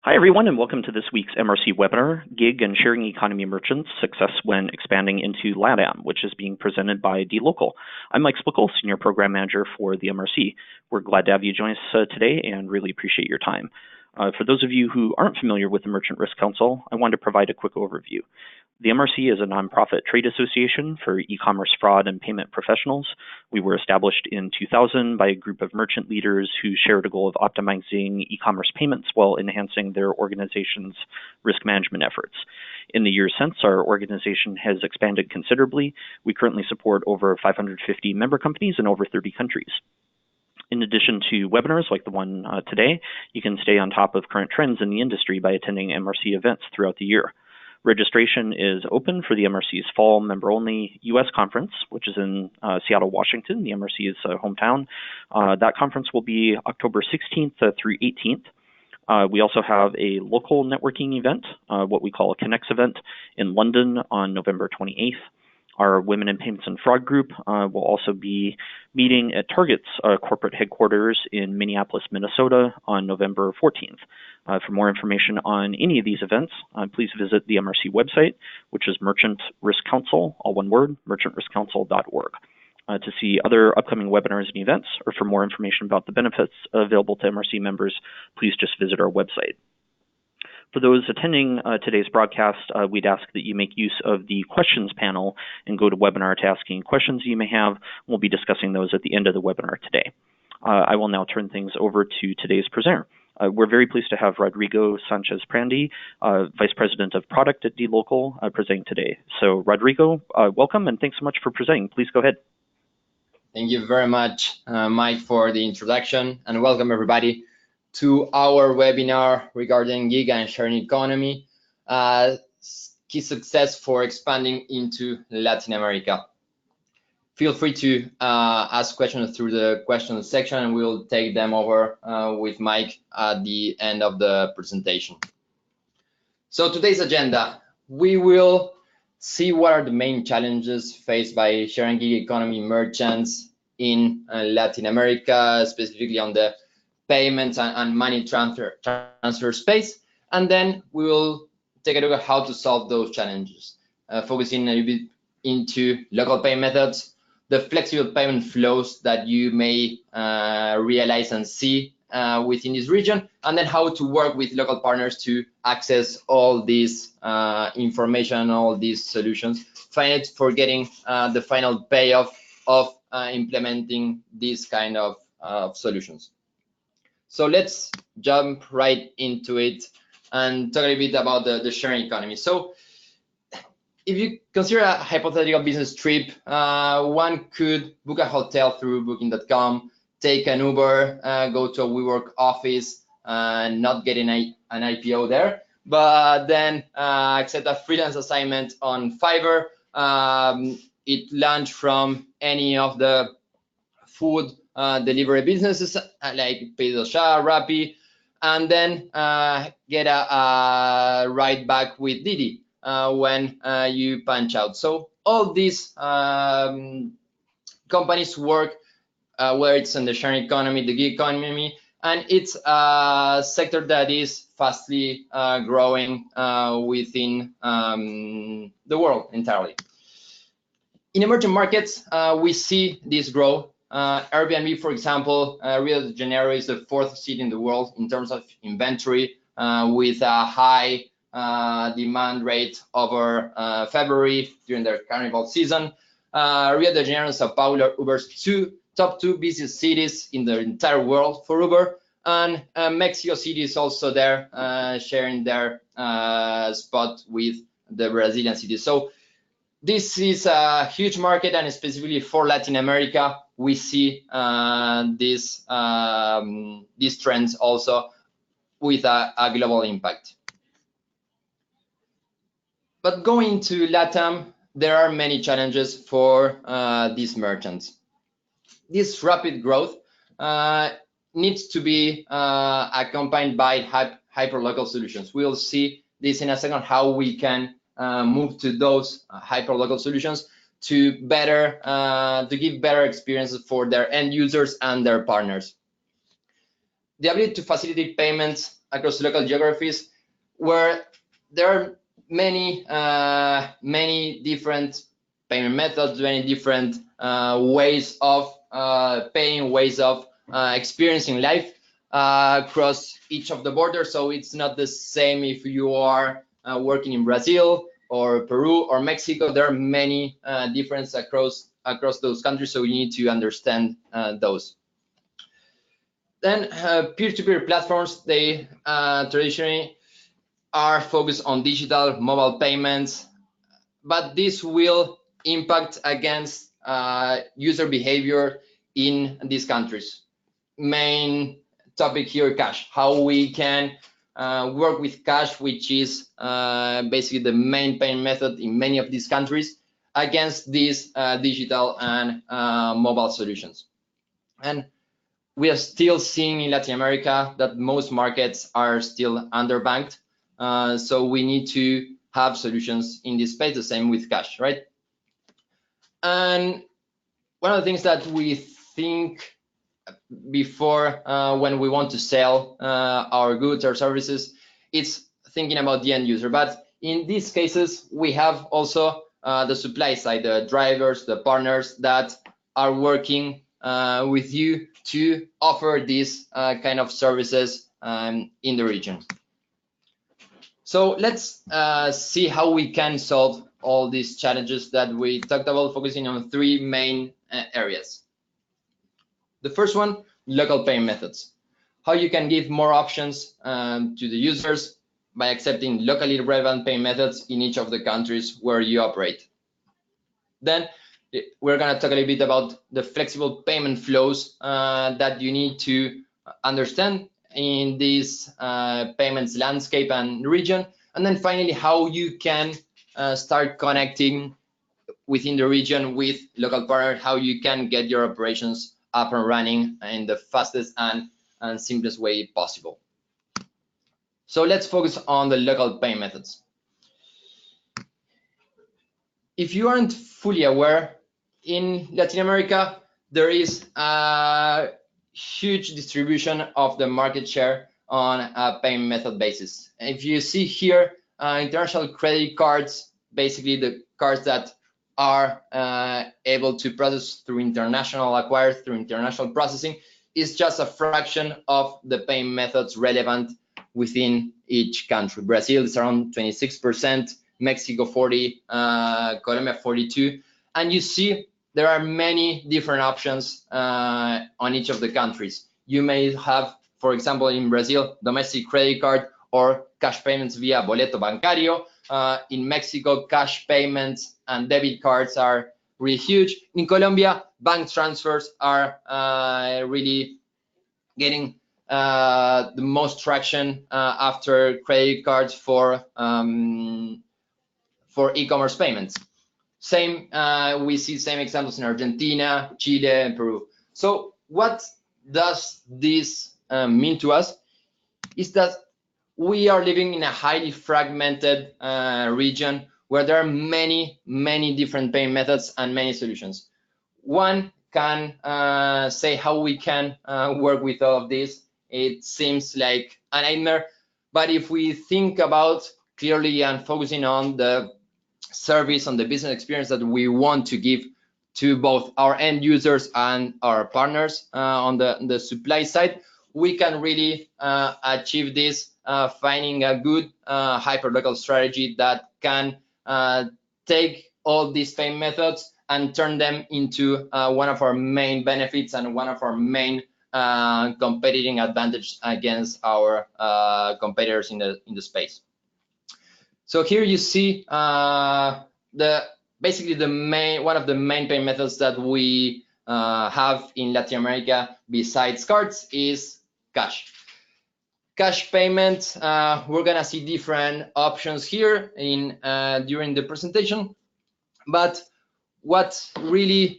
Hi, everyone, and welcome to this week's MRC webinar, Gig and Sharing Economy Merchants, Success When Expanding into LATAM, which is being presented by dLocal. I'm Mike Splickle, Senior Program Manager for the MRC. We're glad to have you join us today and really appreciate your time. For those of you who aren't familiar with the Merchant Risk Council, I wanted to provide a quick overview. The MRC is a nonprofit trade association for e-commerce fraud and payment professionals. We were established in 2000 by a group of merchant leaders who shared a goal of optimizing e-commerce payments while enhancing their organization's risk management efforts. In the years since, our organization has expanded considerably. We currently support over 550 member companies in over 30 countries. In addition to webinars like the one today, you can stay on top of current trends in the industry by attending MRC events throughout the year. Registration is open for the MRC's fall member-only U.S. conference, which is in Seattle, Washington, the MRC's hometown. That conference will be October 16th through 18th. We also have a local networking event, what we call a Connects event, in London on November 28th. Our Women in Payments and Fraud group will also be meeting at Target's corporate headquarters in Minneapolis, Minnesota on November 14th. For more information on any of these events, please visit the MRC website, which is Merchant Risk Council, all one word, merchantriskcouncil.org. To see other upcoming webinars and events, or for more information about the benefits available to MRC members, please just visit our website. For those attending today's broadcast, we'd ask that you make use of the questions panel and go to webinar to ask any questions you may have. We'll be discussing those at the end of the webinar today. I will now turn things over to today's presenter. We're very pleased to have Rodrigo Sanchez-Prandi, Vice President of Product at dLocal, presenting today. So Rodrigo, welcome and thanks so much for presenting. Please go ahead. Thank you very much, Mike, for the introduction, and welcome everybody to our webinar regarding gig and sharing economy, key success for expanding into Latin America. Feel free to ask questions through the questions section, and we'll take them over with Mike at the end of the presentation. So today's agenda, we will see what are the main challenges faced by sharing gig economy merchants in Latin America, specifically on the payments and money transfer space, and then we will take a look at how to solve those challenges, focusing a little bit into local payment methods, the flexible payment flows that you may realize and see within this region, and then how to work with local partners to access all this information, all these solutions, for getting the final payoff of implementing these kind of solutions. So let's jump right into it and talk a little bit about the sharing economy. So if you consider a hypothetical business trip, one could book a hotel through booking.com, take an Uber, go to a WeWork office, not getting an IPO there, but then accept a freelance assignment on Fiverr. It launched from any of the food delivery businesses like PAYOUTS, Rappi, and then get a ride back with Didi when you punch out. So all these companies work where it's in the sharing economy, the gig economy, and it's a sector that is fastly growing within the world entirely. In emerging markets, we see this growth. Airbnb, for example, Rio de Janeiro is the 4th city in the world in terms of inventory, with a high demand rate over February during their carnival season. Rio de Janeiro and Sao Paulo, Uber's top two busiest cities in the entire world for Uber, and Mexico City is also there, sharing their spot with the Brazilian cities. So this is a huge market, and specifically for Latin America, we see these trends also with a global impact. But going to LATAM, there are many challenges for these merchants. This rapid growth needs to be accompanied by hyperlocal solutions. We'll see this in a second, how we can move to those hyperlocal solutions to give better experiences for their end users and their partners. the ability to facilitate payments across local geographies, where there are many different payment methods, many different ways of paying, ways of experiencing life across each of the borders. So it's not the same if you are working in Brazil or Peru or Mexico. There are many differences across those countries, so you need to understand those. Then peer-to-peer platforms, they traditionally are focused on digital mobile payments, but this will impact against user behavior in these countries. Main topic here, cash, how we can work with cash, which is basically the main payment method in many of these countries, against these digital and mobile solutions. And we are still seeing in Latin America that most markets are still underbanked. So we need to have solutions in this space, the same with cash, right? And one of the things that we think before when we want to sell our goods or services, it's thinking about the end user. But in these cases, we have also the supply side, the drivers, the partners that are working with you to offer these kind of services in the region. So let's see how we can solve all these challenges that we talked about, focusing on three main areas. The first one, local payment methods. How you can give more options to the users by accepting locally relevant payment methods in each of the countries where you operate. Then we're going to talk a little bit about the flexible payment flows that you need to understand in this payments landscape and region. And then finally, how you can start connecting within the region with local partners, how you can get your operations up and running in the fastest and simplest way possible. So let's focus on the local payment methods. If you aren't fully aware, in Latin America, there is a huge distribution of the market share on a payment method basis. If you see here, international credit cards, basically the cards that are able to process through international, acquired through international processing, is just a fraction of the payment methods relevant within each country. Brazil is around 26%, Mexico 40, Colombia 42, and you see there are many different options on each of the countries. You may have, for example, in Brazil, domestic credit card or cash payments via boleto bancario. In Mexico, cash payments and debit cards are really huge. In Colombia, bank transfers are really getting the most traction after credit cards for e-commerce payments. Same, we see same examples in Argentina, Chile, and Peru. So what does this mean to us? Is that we are living in a highly fragmented region where there are many different payment methods and many solutions. One can say how we can work with all of this. It seems like a nightmare, but if we think about clearly and focusing on the service, on the business experience that we want to give to both our end users and our partners on the supply side, we can really achieve this, finding a good hyperlocal strategy that can take all these payment methods and turn them into one of our main benefits and one of our main competitive advantage against our competitors in the space. So here you see basically one of the main payment methods that we have in Latin America besides cards is cash. Cash payment, we're gonna see different options here during the presentation, but what really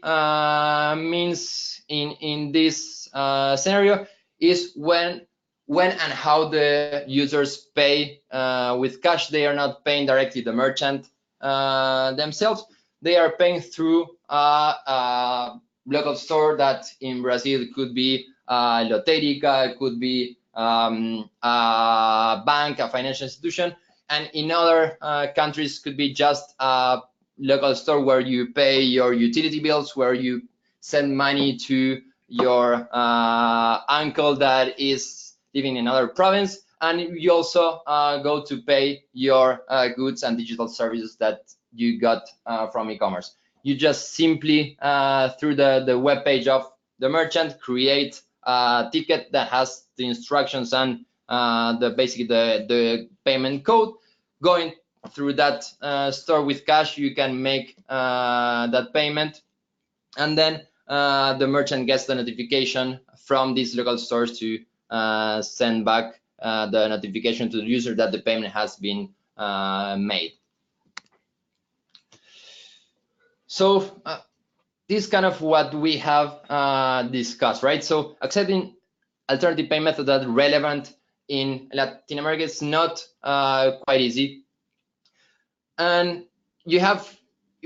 means in this scenario is when and how the users pay with cash. They are not paying directly the merchant themselves. They are paying through a local store that in Brazil could be Lotérica, could be a bank, a financial institution, and in other countries could be just a local store where you pay your utility bills, where you send money to your uncle that is living in another province, and you also go to pay your goods and digital services that you got from e-commerce. You just simply through the web page of the merchant create a ticket that has the instructions and basically the payment code. Going through that store with cash, you can make that payment, and then the merchant gets the notification from these local stores to send back the notification to the user that the payment has been made. So this is kind of what we have discussed, right? So accepting alternative payment method that relevant in Latin America is not quite easy, and you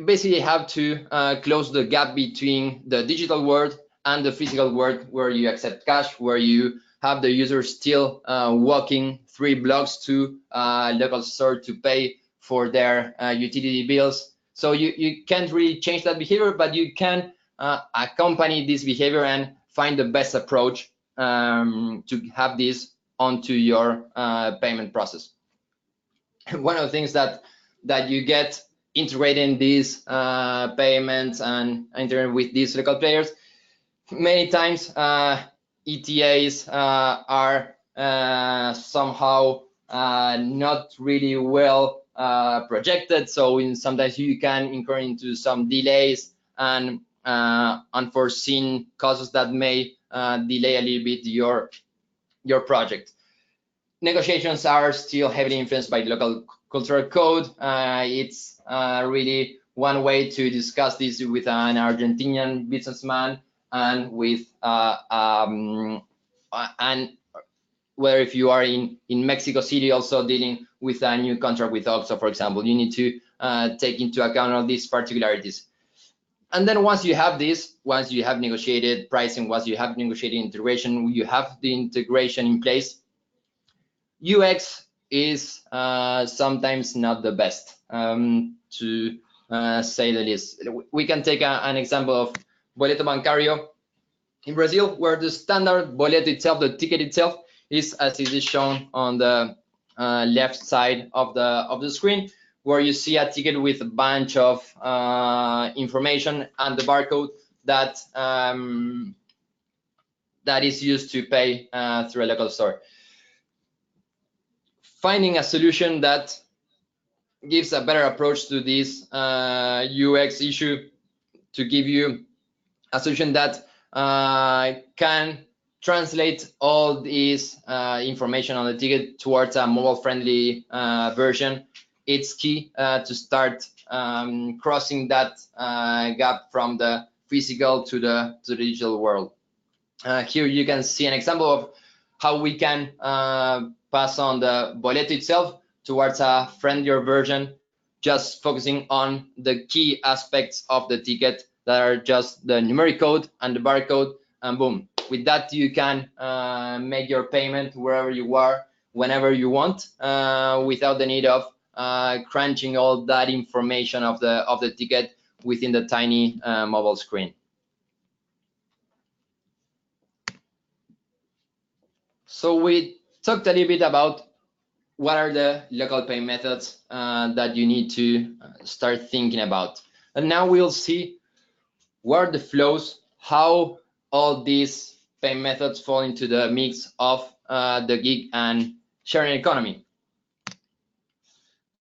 basically have to close the gap between the digital world and the physical world, where you accept cash, where you have the user still walking 3 blocks to a local store to pay for their utility bills. So you can't really change that behavior, but you can accompany this behavior and find the best approach to have this onto your payment process. One of the things that you get integrating these payments and integrating with these local players, many times ETAs are somehow not really well projected, so sometimes you can incur into some delays and unforeseen causes that may delay a little bit your project. Negotiations are still heavily influenced by the local cultural code. It's really one way to discuss this with an Argentinian businessman, and with and where if you are in Mexico City also dealing with a new contract with OXXO, for example, you need to take into account all these particularities. And then once you have this, once you have negotiated pricing, once you have negotiated integration, you have the integration in place, UX is sometimes not the best, to say the least. We can take an example of Boleto Bancario in Brazil, where the standard boleto itself, the ticket itself, is as it is shown on the left side of the screen, where you see a ticket with a bunch of information and the barcode that that is used to pay through a local store. Finding a solution that gives a better approach to this UX issue, to give you a solution that can translate all this information on the ticket towards a mobile-friendly version. It's key to start crossing that gap from the physical to the digital world. Here you can see an example of how we can pass on the boleto itself towards a friendlier version, just focusing on the key aspects of the ticket that are just the numeric code and the barcode, and boom. With that, you can make your payment wherever you are, whenever you want, without the need of crunching all that information of the ticket within the tiny mobile screen. So we talked a little bit about what are the local pay methods that you need to start thinking about. And now we'll see what are the flows, how all these pay methods fall into the mix of the gig and sharing economy.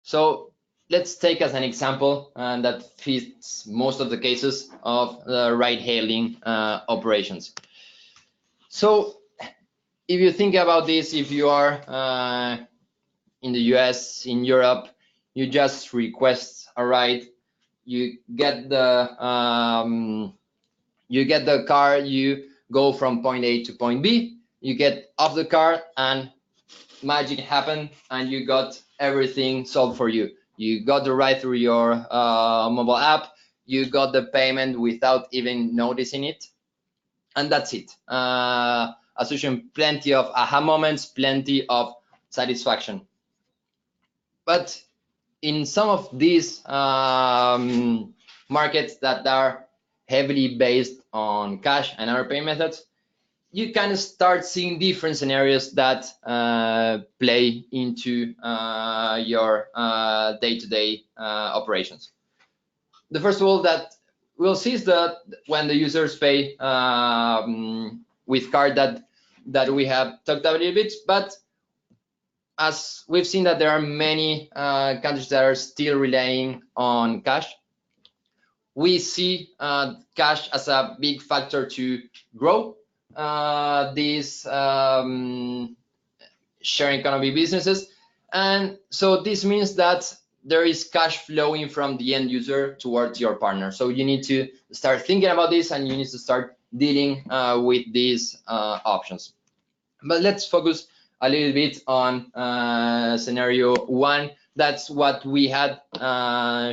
So let's take as an example that fits most of the cases of the ride-hailing operations. So if you think about this, if you are in the US, in Europe, you just request a ride, you get the car, you go from point A to point B, you get off the car, and magic happened, and you got everything solved for you. You got the ride through your mobile app, you got the payment without even noticing it, and that's it. Associating plenty of aha moments, plenty of satisfaction. But in some of these markets that are heavily based on cash and other payment methods, you can start seeing different scenarios that play into your day-to-day operations. The first of all that we'll see is that when the users pay with card that we have talked about a little bit, but as we've seen that there are many countries that are still relying on cash, we see cash as a big factor to grow these sharing economy businesses. And so this means that there is cash flowing from the end user towards your partner. So you need to start thinking about this, and you need to start dealing with these options. But let's focus a little bit on scenario one. That's what we had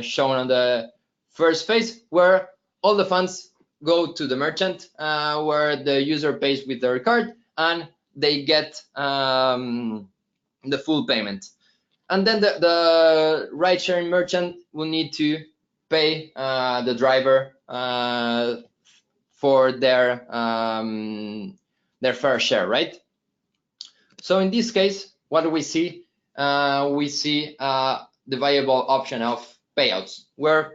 shown on the first phase, where all the funds go to the merchant, where the user pays with their card, and they get the full payment. And then the ride-sharing merchant will need to pay the driver for their fair share, right? So in this case, what do we see? We see the viable option of payouts, where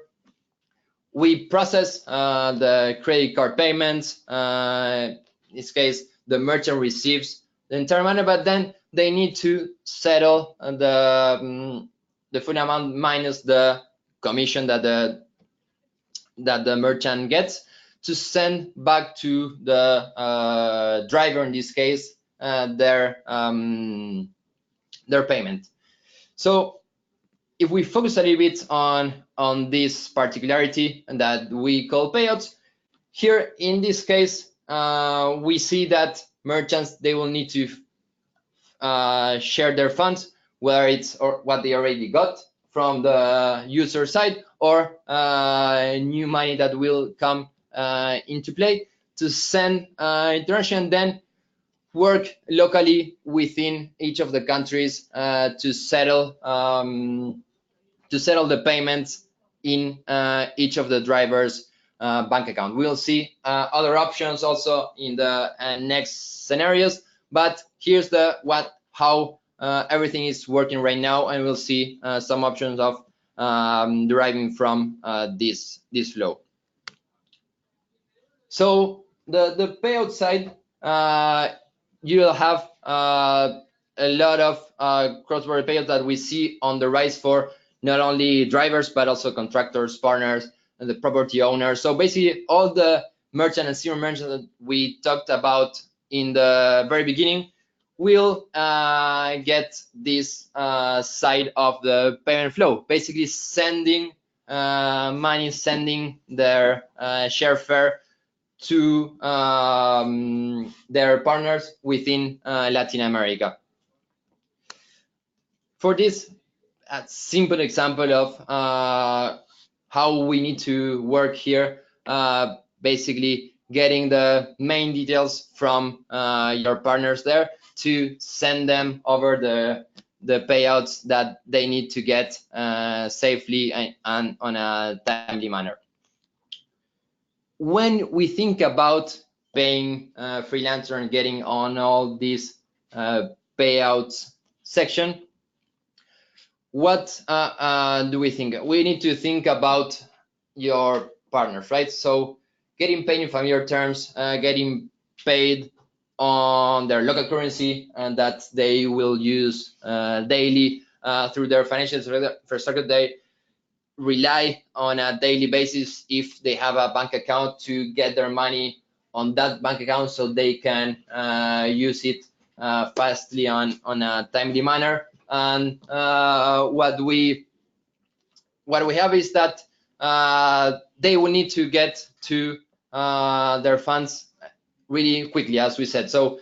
we process the credit card payments. In this case, the merchant receives the entire money, but then they need to settle the full amount minus the commission that the merchant gets, to send back to the driver, in this case, their payment. So if we focus a little bit on this particularity that we call payouts, here in this case, we see that merchants, they will need to share their funds, whether it's or what they already got from the user side, or new money that will come into play, to send international, and then work locally within each of the countries to settle the payments in each of the drivers' bank account. We'll see other options also in the next scenarios, but here's how everything is working right now, and we'll see some options of deriving from this flow. So the payout side, you'll have a lot of cross-border payouts that we see on the rise for not only drivers, but also contractors, partners, and the property owners. So basically, all the merchant and zero merchants that we talked about in the very beginning will get this side of the payment flow, basically sending money, sending their share fare to their partners within Latin America. For this, a simple example of how we need to work here, basically getting the main details from your partners there to send them over the payouts that they need to get safely and on a timely manner. When we think about paying freelancer and getting on all these payouts section, what do we think? We need to think about your partners, right? So getting paid in familiar terms, getting paid on their local currency, and that they will use daily through their financial infrastructure. They rely on a daily basis, if they have a bank account, to get their money on that bank account so they can use it fastly on a timely manner. And what we have is that they will need to get to their funds really quickly, as we said. So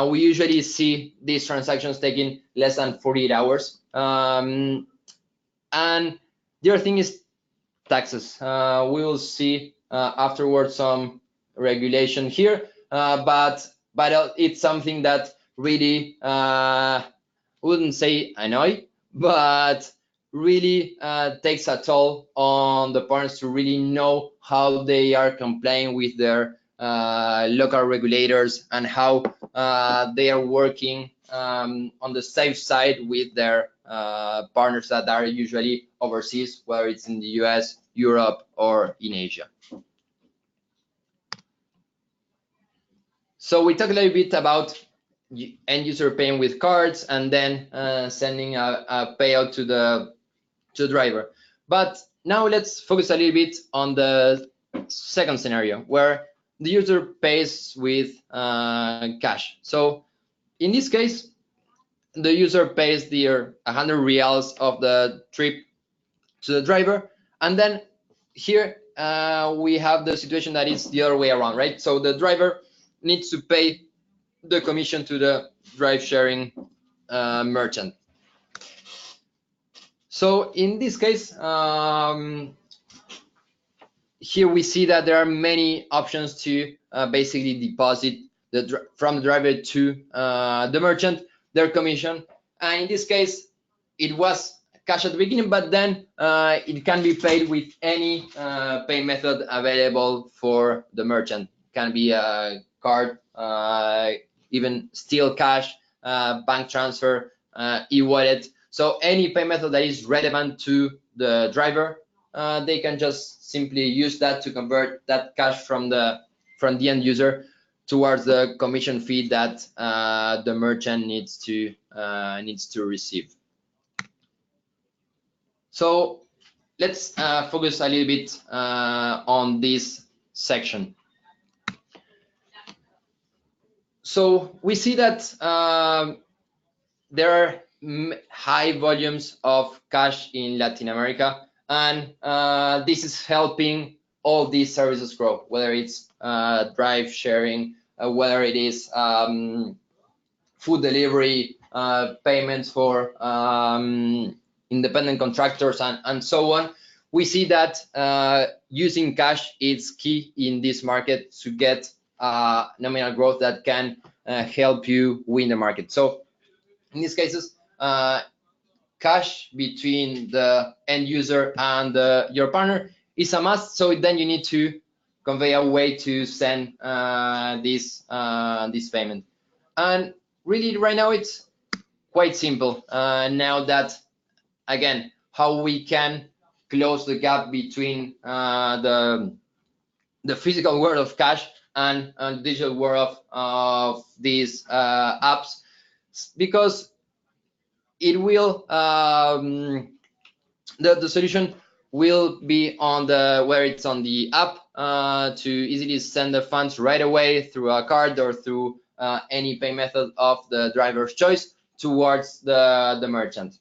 we usually see these transactions taking less than 48 hours. And the other thing is, taxes. We will see afterwards some regulation here, but it's something that really wouldn't say annoy, but really takes a toll on the partners to really know how they are complying with their local regulators and how they are working on the safe side with their partners that are usually overseas, whether it's in the US, Europe, or in Asia. So we talked a little bit about end user paying with cards and then sending a payout to the driver. But now let's focus a little bit on the second scenario where the user pays with cash. So in this case, the user pays their 100 reals of the trip to the driver, and then here we have the situation that is the other way around, right? So the driver needs to pay the commission to the drive sharing merchant. So in this case, here we see that there are many options to basically deposit from the driver to the merchant their commission, and in this case it was cash at the beginning, but then it can be paid with any pay method available for the merchant. It can be a card, even still cash, bank transfer, e-wallet. So any pay method that is relevant to the driver, they can just simply use that to convert that cash from the end user towards the commission fee that the merchant needs to receive. So let's focus a little bit on this section. So we see that there are high volumes of cash in Latin America, and this is helping all these services grow, whether it's drive sharing, whether it is food delivery, payments for independent contractors, and so on. We see that using cash is key in this market to get nominal growth that can help you win the market. So in these cases, cash between the end user and your partner is a must. So then you need to convey a way to send this payment. And really, right now it's quite simple. Now that, again, how we can close the gap between the physical world of cash and the digital world of these apps, because it will the solution will be on where it's on the app to easily send the funds right away through a card or through any pay method of the driver's choice towards the merchant.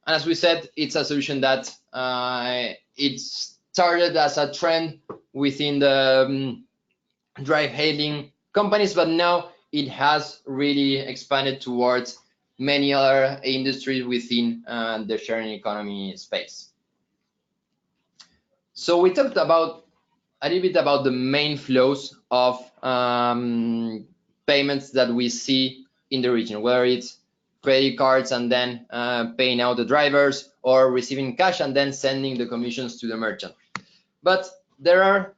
And as we said, it's a solution that it started as a trend within the drive hailing companies, but now it has really expanded towards many other industries within the sharing economy space. So we talked about a little bit about the main flows of payments that we see in the region, whether it's credit cards and then paying out the drivers, or receiving cash and then sending the commissions to the merchant. But there are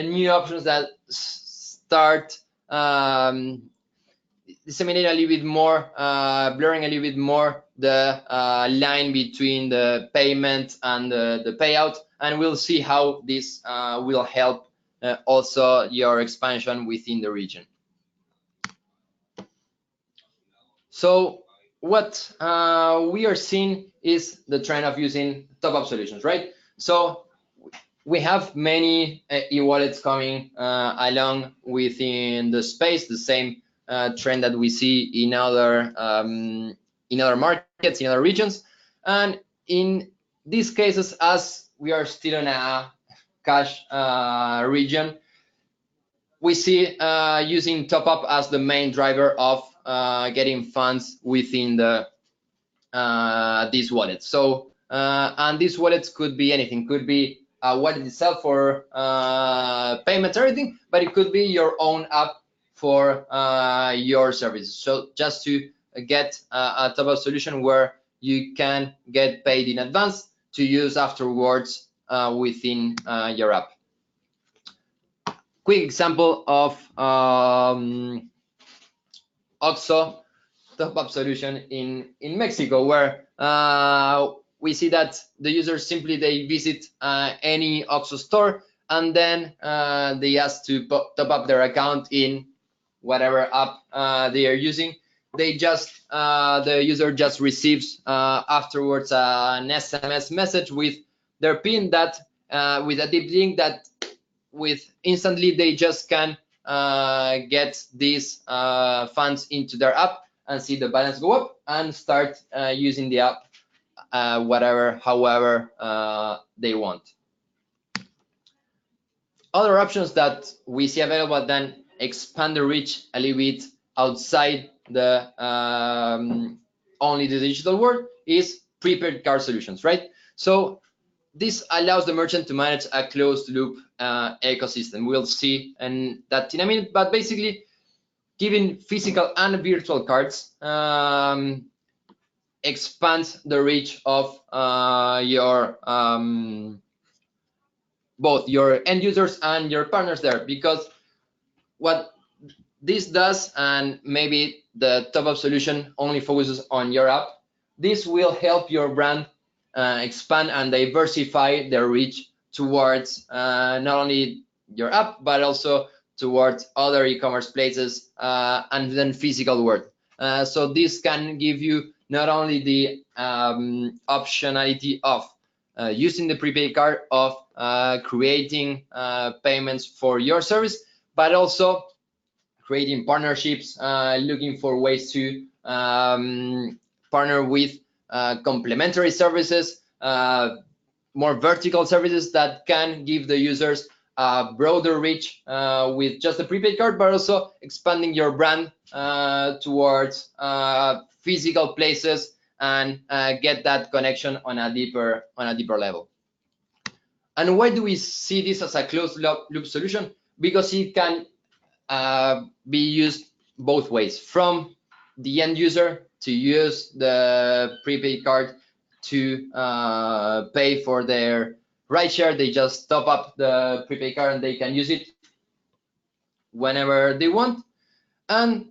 new options that start disseminating a little bit more, blurring a little bit more the line between the payment and the payout, and we'll see how this will help also your expansion within the region. So what we are seeing is the trend of using top-up solutions, right? So we have many e-wallets coming along within the space, the same trend that we see in other markets, in other regions. And in these cases, as we are still in a cash region, we see using top-up as the main driver of getting funds within these wallets. So And these wallets could be anything. Could be a wallet itself for payments, everything, but it could be your own app for your services. So just to get a top-up solution where you can get paid in advance to use afterwards within your app. Quick example of OXXO top-up solution in Mexico, where we see that the users simply they visit any OXXO store, and then they ask to top up their account in whatever app they are using. They just the user just receives afterwards an SMS message with their PIN that with a deep link that with instantly they just can get these funds into their app and see the balance go up and start using the app however they want. Other options that we see available then expand the reach a little bit outside the only the digital world is prepaid card solutions, right? So this allows the merchant to manage a closed loop ecosystem. We'll see that in a minute, but basically giving physical and virtual cards expands the reach of your both your end users and your partners there, because what this does, and maybe the top-up solution only focuses on your app, this will help your brand expand and diversify their reach towards not only your app, but also towards other e-commerce places and then physical world. So this can give you not only the optionality of using the prepaid card, of creating payments for your service, but also creating partnerships, looking for ways to partner with complementary services, more vertical services that can give the users a broader reach with just a prepaid card, but also expanding your brand towards physical places and get that connection on a deeper level. And why do we see this as a closed loop solution? Because it can be used both ways, from the end user to use the prepaid card to pay for their rideshare. They just top up the prepaid card and they can use it whenever they want. And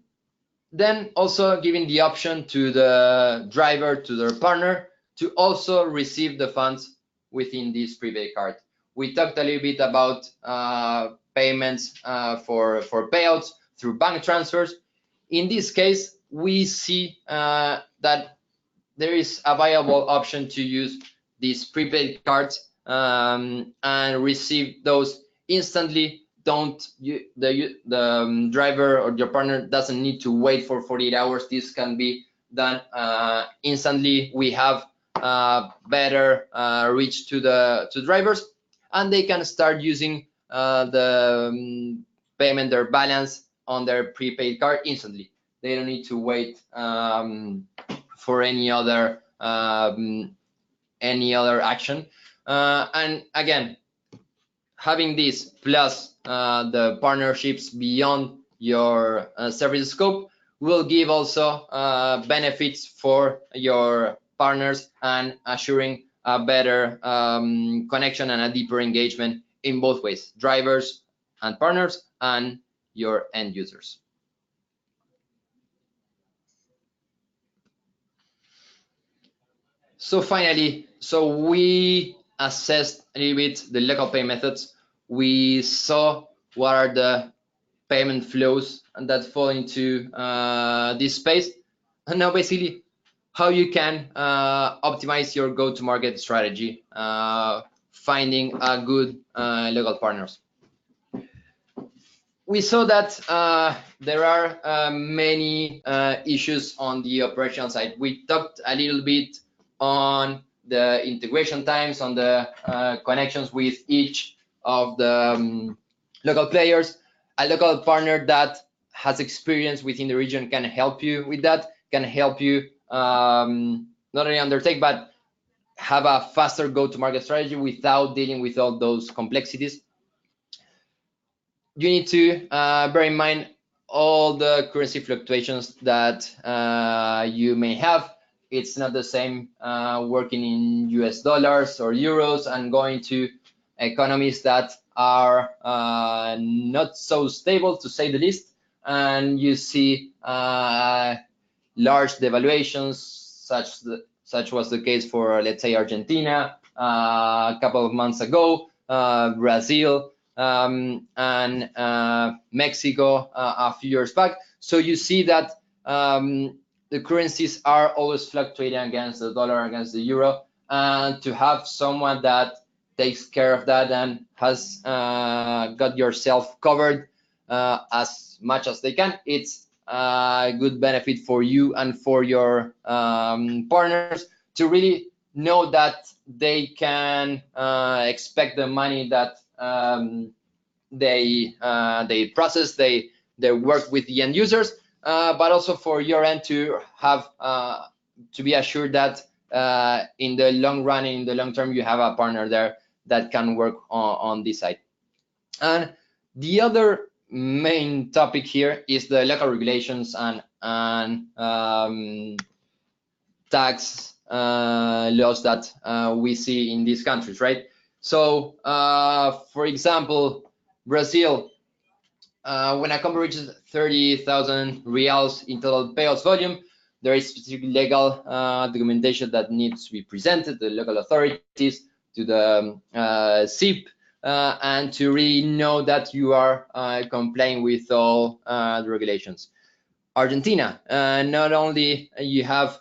then also giving the option to the driver, to their partner, to also receive the funds within this prepaid card. We talked a little bit about payments for payouts through bank transfers. In this case, we see that there is a viable option to use these prepaid cards and receive those instantly. The driver or your partner doesn't need to wait for 48 hours. This can be done instantly. We have better reach to drivers, and they can start using the payment, their balance on their prepaid card instantly. They don't need to wait for any other action. And again, having this plus the partnerships beyond your service scope will give also benefits for your partners and assuring a better connection and a deeper engagement in both ways, drivers and partners and your end users. So finally, we assessed a little bit the local pay methods. We saw what are the payment flows that fall into this space, and now basically how you can optimize your go-to-market strategy, finding a good local partners. We saw that there are many issues on the operational side. We talked a little bit on the integration times, on the connections with each of the local players. A local partner that has experience within the region can help you with that, can help you not only undertake, but have a faster go-to-market strategy without dealing with all those complexities. You need to bear in mind all the currency fluctuations that you may have. It's not the same working in US dollars or euros and going to economies that are not so stable, to say the least, and you see large devaluations, such was the case for, let's say, Argentina a couple of months ago, Brazil, and Mexico a few years back. So you see that the currencies are always fluctuating against the dollar, against the euro, and to have someone that takes care of that and has got yourself covered as much as they can, it's a good benefit for you and for your partners to really know that they can expect the money that they process, they work with the end users, but also for your end to have to be assured that in the long run, in the long term, you have a partner there that can work on this side. And the other main topic here is the local regulations and tax laws that we see in these countries, right? So, for example, Brazil, when a company reaches 30,000 reals in total payouts volume, there is specific legal documentation that needs to be presented to the local authorities, to the SIP, and to really know that you are complying with all the regulations. Argentina, not only you have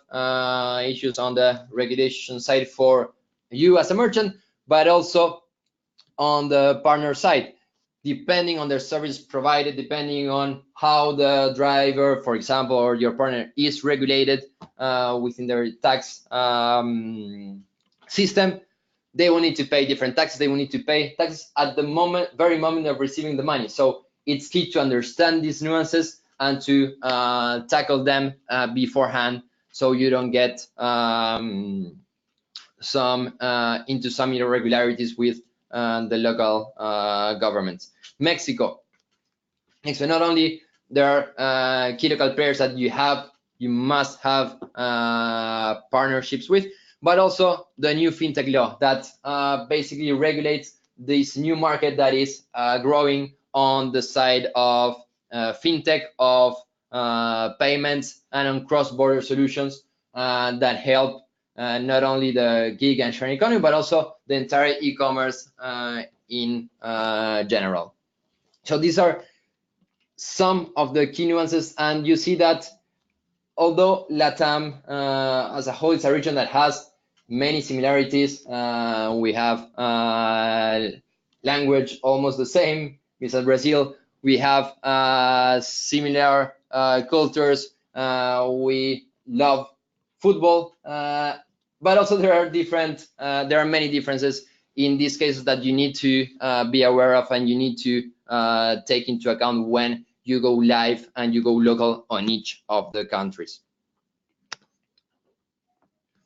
issues on the regulation side for you as a merchant, but also on the partner side, depending on their service provided, depending on how the driver, for example, or your partner is regulated within their tax system, they will need to pay different taxes. They will need to pay taxes at the very moment of receiving the money. So it's key to understand these nuances and to tackle them beforehand, so you don't get into some irregularities with the local governments. Mexico, not only there are key local players that you must have partnerships with, but also the new fintech law that basically regulates this new market that is growing on the side of fintech, of payments, and on cross-border solutions that help not only the gig and sharing economy, but also the entire e-commerce in general. So these are some of the key nuances, and you see that although LATAM as a whole is a region that has many similarities, we have language almost the same. Besides Brazil, we have similar cultures. We love football, but also there are many differences in these cases that you need to be aware of, and you need to take into account when you go live and you go local on each of the countries.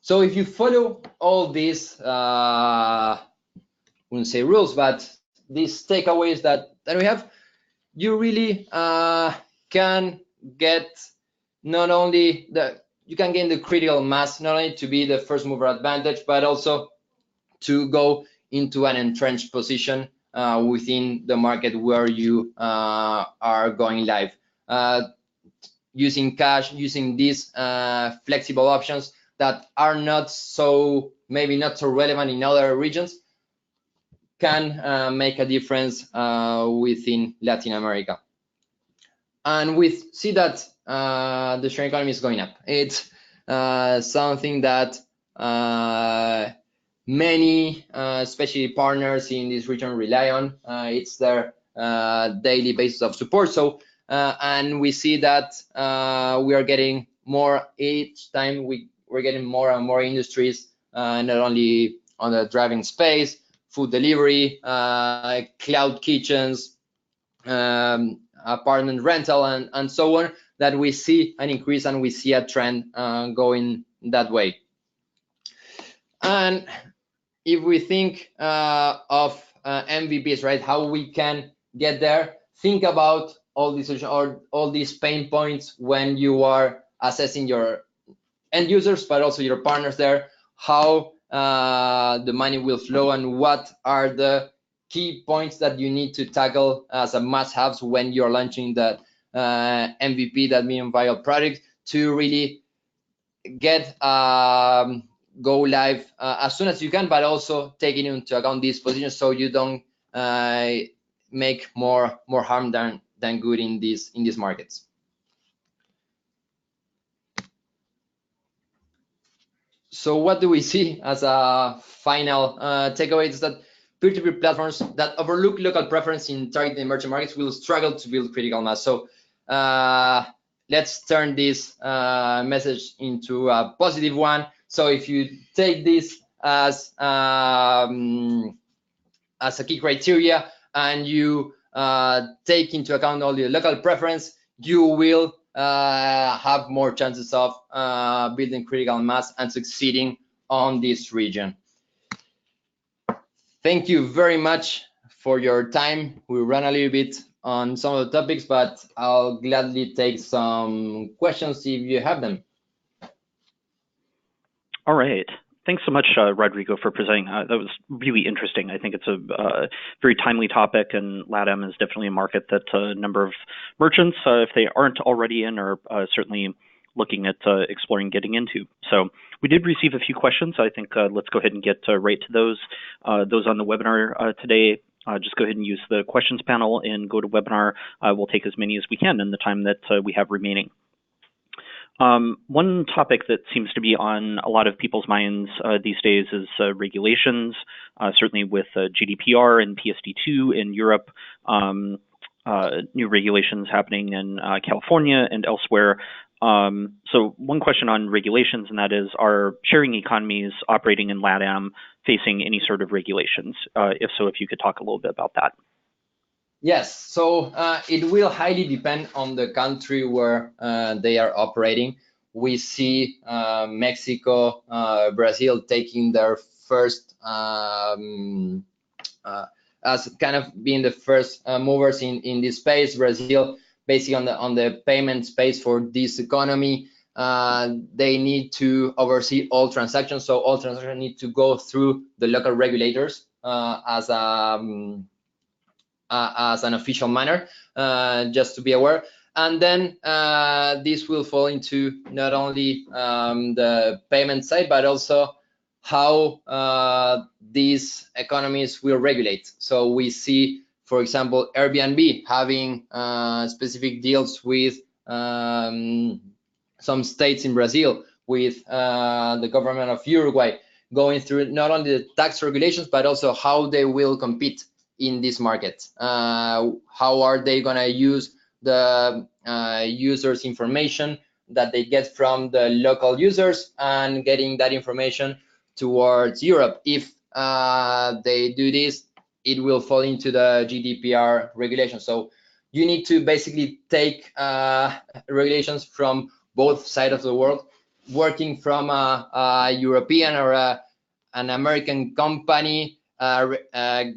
So if you follow all these, I wouldn't say rules, but these takeaways that we have, you really can get not only you can gain the critical mass, not only to be the first mover advantage, but also to go into an entrenched position within the market where you are going live. Using cash, using these flexible options that are maybe not so relevant in other regions, can make a difference within Latin America. And we see that the sharing economy is going up. It's something that many, especially partners in this region, rely on. It's their daily basis of support. So, and we see that we are getting more each time. We're getting more and more industries, not only on the driving space, food delivery, cloud kitchens, apartment rental, and so on, that we see an increase and we see a trend going that way. And if we think of MVPs, right, how we can get there, think about all these or all these pain points when you are assessing your end users, but also your partners there, how the money will flow, and what are the key points that you need to tackle as a must-haves when you're launching the MVP, that minimum viable product, to really get go live as soon as you can, but also taking into account these positions so you don't make more harm than good in these markets. So what do we see as a final takeaway? Is that peer-to-peer platforms that overlook local preference in targeting emerging markets will struggle to build critical mass. So let's turn this message into a positive one. So if you take this as a key criteria, and you take into account all the local preference, you will have more chances of building critical mass and succeeding on this region. Thank you very much for your time. We ran a little bit on some of the topics, but I'll gladly take some questions if you have them. All right. Thanks so much, Rodrigo, for presenting. That was really interesting. I think it's a very timely topic, and LATAM is definitely a market that a number of merchants, if they aren't already in, are certainly looking at exploring getting into. So we did receive a few questions. I think let's go ahead and get right to those. Those on the webinar today, just go ahead and use the questions panel and go to webinar. We'll take as many as we can in the time that we have remaining. One topic that seems to be on a lot of people's minds these days is regulations, certainly with GDPR and PSD2 in Europe, new regulations happening in California and elsewhere. So one question on regulations, and that is, are sharing economies operating in LATAM facing any sort of regulations? If so, if you could talk a little bit about that. Yes, so it will highly depend on the country where they are operating. We see Mexico, Brazil taking their first, as kind of being the first movers in this space. Brazil, basically on the payment space for this economy, they need to oversee all transactions. So all transactions need to go through the local regulators as an official manner, just to be aware. And then this will fall into not only the payment side, but also how these economies will regulate. So we see, for example, Airbnb having specific deals with some states in Brazil, with the government of Uruguay, going through not only the tax regulations, but also how they will compete in this market. How are they going to use the users' information that they get from the local users and getting that information towards Europe? If they do this, it will fall into the GDPR regulation. So you need to basically take regulations from both sides of the world, working from a European or an American company,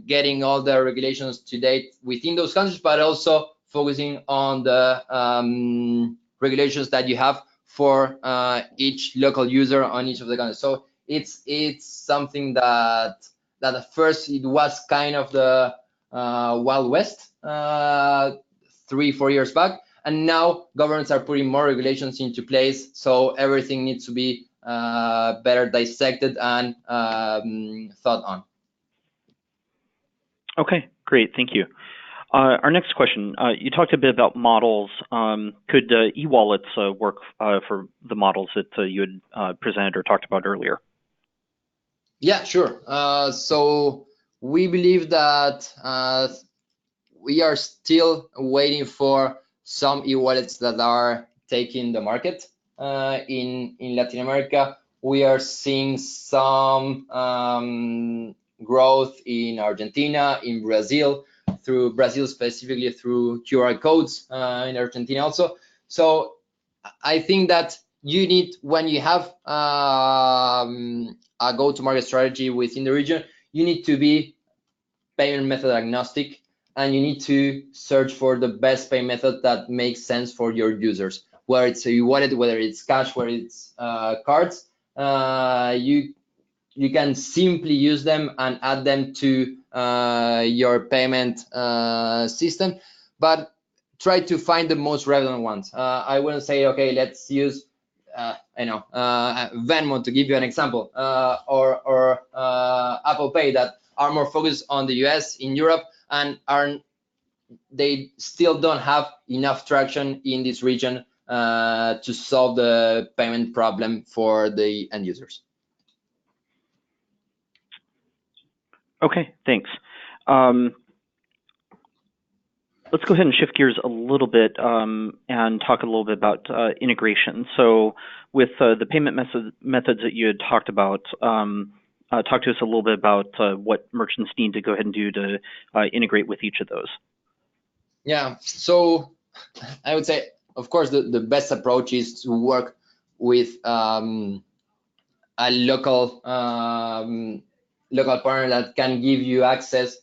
getting all the regulations to date within those countries, but also focusing on the regulations that you have for each local user on each of the countries. So it's something that at first it was kind of the Wild West 3-4 years back, and now governments are putting more regulations into place, so everything needs to be better dissected and thought on. Okay, great, thank you. Our next question, you talked a bit about models. Could e-wallets work for the models that you had presented or talked about earlier? Yeah, sure. So we believe that we are still waiting for some e-wallets that are taking the market. In Latin America, we are seeing some growth in Argentina, in Brazil, through Brazil specifically through QR codes, in Argentina also. So I think that you need, when you have a go-to-market strategy within the region, you need to be payment method agnostic, and you need to search for the best payment method that makes sense for your users. Whether it's a wallet, whether it's cash, whether it's cards, you can simply use them and add them to your payment system, but try to find the most relevant ones. I wouldn't say, okay, let's use Venmo, to give you an example, or Apple Pay, that are more focused on the US, in Europe, and they still don't have enough traction in this region to solve the payment problem for the end users. Okay, thanks. Let's go ahead and shift gears a little bit and talk a little bit about integration. So with the payment methods that you had talked about, talk to us a little bit about what merchants need to go ahead and do to integrate with each of those. Yeah, so I would say, of course, the best approach is to work with a local partner that can give you access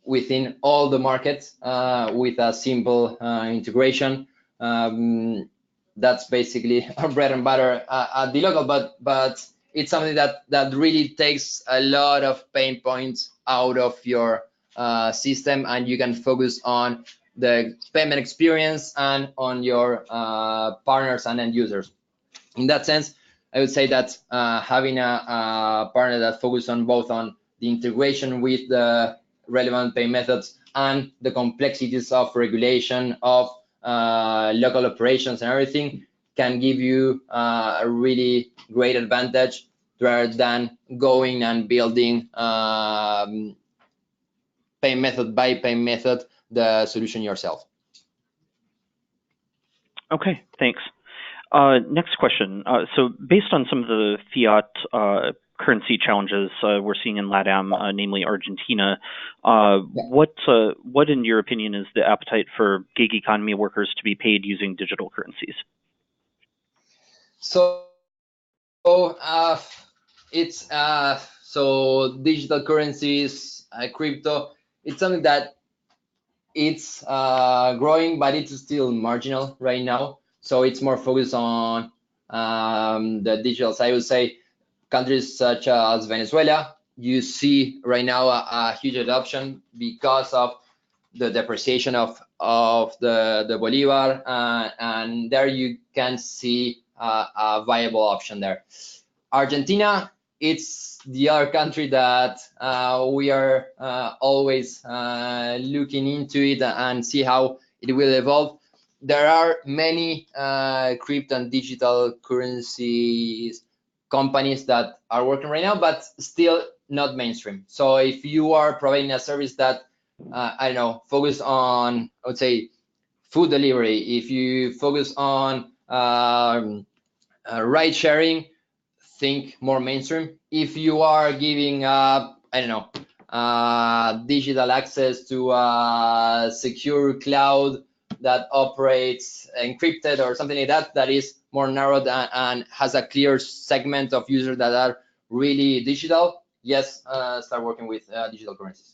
within all the markets with a simple integration. That's basically our bread and butter at the local, but it's something that really takes a lot of pain points out of your system, and you can focus on the payment experience and on your partners and end users. In that sense, I would say that having a partner that focuses on both on the integration with the relevant pay methods and the complexities of regulation of local operations and everything can give you a really great advantage, rather than going and building pay method by pay method the solution yourself. Okay, thanks. Next question. So based on some of the fiat currency challenges we're seeing in LATAM, namely Argentina, what in your opinion is the appetite for gig economy workers to be paid using digital currencies? So it's so digital currencies, crypto, it's something that it's growing, but it's still marginal right now. So it's more focused on the digital side. I would say countries such as Venezuela, you see right now a huge adoption because of the depreciation of the Bolivar, and there you can see a viable option there. Argentina, it's the other country that we are always looking into it and see how it will evolve. There are many crypto and digital currencies companies that are working right now, but still not mainstream. So if you are providing a service that I don't know, focus on, I would say, food delivery, if you focus on ride sharing, think more mainstream. If you are giving I don't know, digital access to a secure cloud that operates encrypted or something like that, that is more narrowed and has a clear segment of users that are really digital, yes, start working with digital currencies.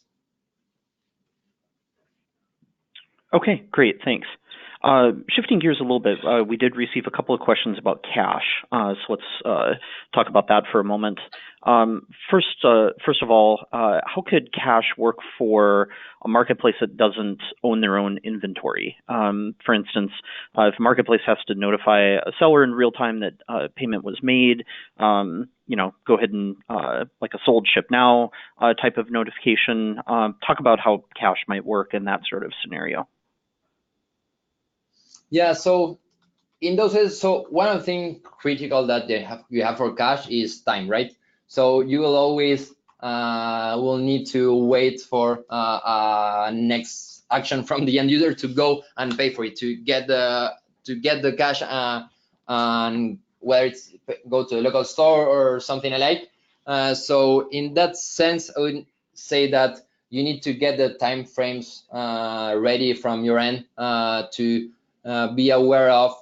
Okay, great, thanks. Shifting gears a little bit, we did receive a couple of questions about cash, so let's talk about that for a moment. First of all, how could cash work for a marketplace that doesn't own their own inventory? For instance, if a marketplace has to notify a seller in real time that payment was made, you know, go ahead and like a sold ship now type of notification. Talk about how cash might work in that sort of scenario. Yeah, so in those cases, so one of the things critical that you have for cash is time, right? So you will always will need to wait for next action from the end user to go and pay for it, to get the cash, and whether it's go to a local store or something alike. So in that sense, I would say that you need to get the time frames ready from your end to be aware of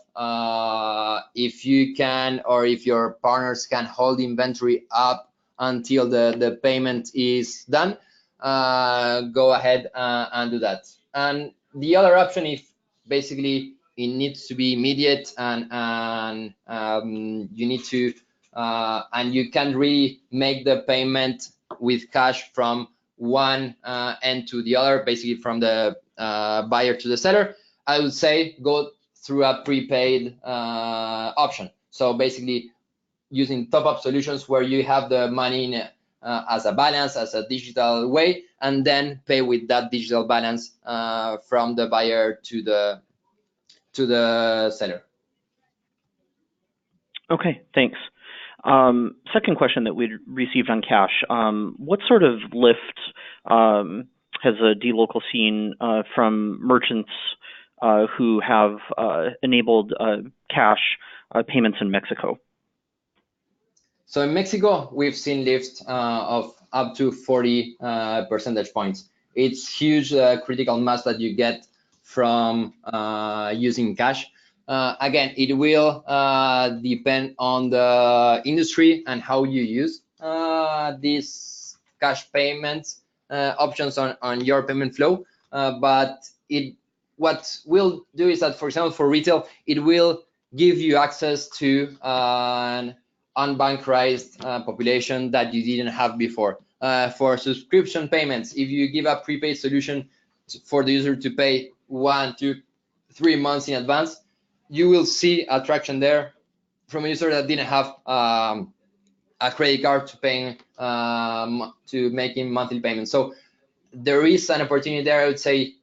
if you can, or if your partners can hold inventory up until the payment is done, go ahead and do that. And the other option, if basically it needs to be immediate and you need to and you can't really make the payment with cash from one end to the other, basically from the buyer to the seller, I would say go through a prepaid option. So basically using top-up solutions where you have the money in as a balance, as a digital way, and then pay with that digital balance from the buyer to the seller. Okay, thanks. Second question that we received on cash. What sort of lift has a dLocal seen from merchants who have enabled cash payments in Mexico? So in Mexico, we've seen lift of up to 40 percentage points. It's huge critical mass that you get from using cash. Again, it will depend on the industry and how you use these cash payments options on your payment flow. But what we'll do is that, for example, for retail, it will give you access to an unbanked population that you didn't have before. For subscription payments, if you give a prepaid solution for the user to pay 1, 2, 3 months in advance, you will see attraction there from a user that didn't have a credit card to paying to making monthly payments. So there is an opportunity there. I would say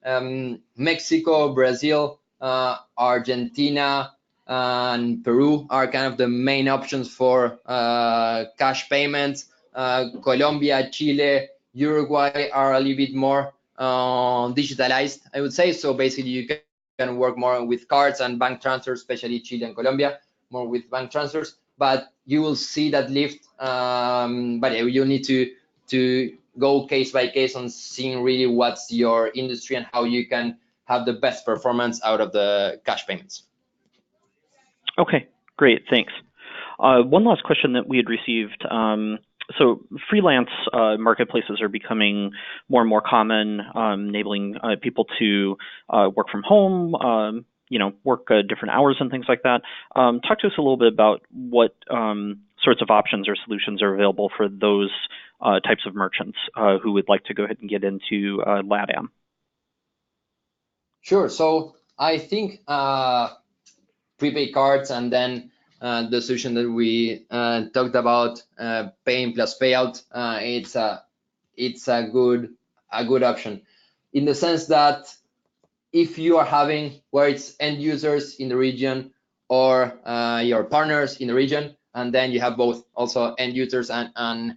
Mexico, Brazil, Argentina, and Peru are kind of the main options for cash payments. Colombia, Chile, Uruguay are a little bit more digitalized, I would say. So basically you can work more with cards and bank transfers, especially Chile and Colombia, more with bank transfers. But you will see that lift, but you need to go case by case on seeing really what's your industry and how you can have the best performance out of the cash payments. Okay, great, thanks. One last question that we had received. So freelance marketplaces are becoming more and more common, enabling people to work from home, work different hours and things like that. Talk to us a little bit about what sorts of options or solutions are available for those types of merchants who would like to go ahead and get into LATAM. Sure. So I think prepaid cards and then the solution that we talked about, paying plus payout, it's a good option in the sense that if you are having where it's end users in the region or your partners in the region, and then you have both also end users and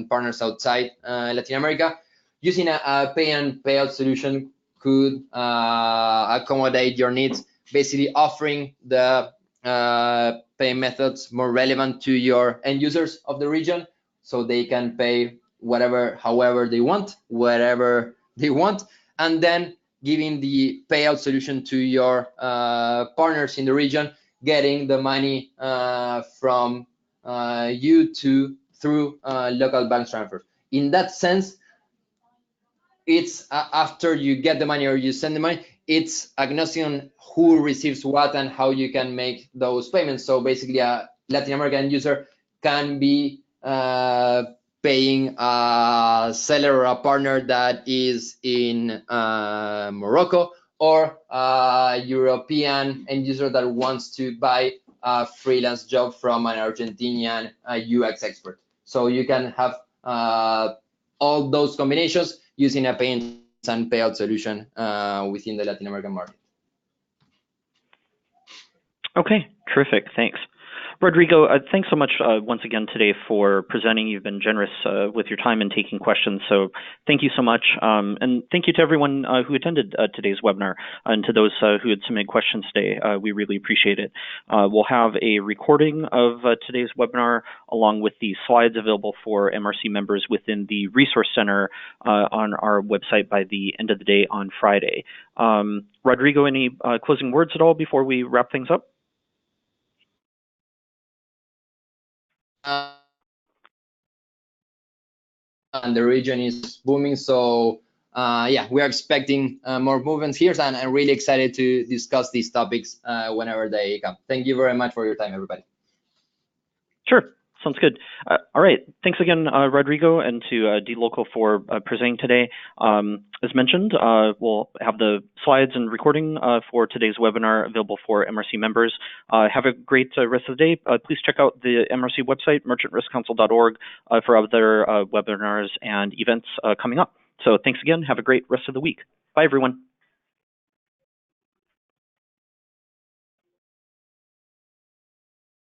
partners outside Latin America, using a pay and payout solution could accommodate your needs, basically offering the pay methods more relevant to your end users of the region, so they can pay however they want, wherever they want, and then giving the payout solution to your partners in the region, getting the money from you through local bank transfer. In that sense, it's after you get the money or you send the money, it's agnostic on who receives what and how you can make those payments. So basically a Latin American user can be paying a seller or a partner that is in Morocco, or a European end user that wants to buy a freelance job from an Argentinian UX expert. So you can have all those combinations using a pay and payout solution within the Latin American market. Okay, terrific, thanks. Rodrigo, thanks so much once again today for presenting. You've been generous with your time and taking questions, so thank you so much. And thank you to everyone who attended today's webinar, and to those who had submitted questions today. We really appreciate it. We'll have a recording of today's webinar along with the slides available for MRC members within the Resource Center on our website by the end of the day on Friday. Rodrigo, any closing words at all before we wrap things up? and the region is booming. So yeah, we are expecting more movements here, and I'm really excited to discuss these topics whenever they come. Thank you very much for your time, everybody. Sure. Sounds good. All right. Thanks again, Rodrigo, and to dLocal for presenting today. As mentioned, we'll have the slides and recording for today's webinar available for MRC members. Have a great rest of the day. Please check out the MRC website, merchantriskcouncil.org, for other webinars and events coming up. So thanks again. Have a great rest of the week. Bye, everyone.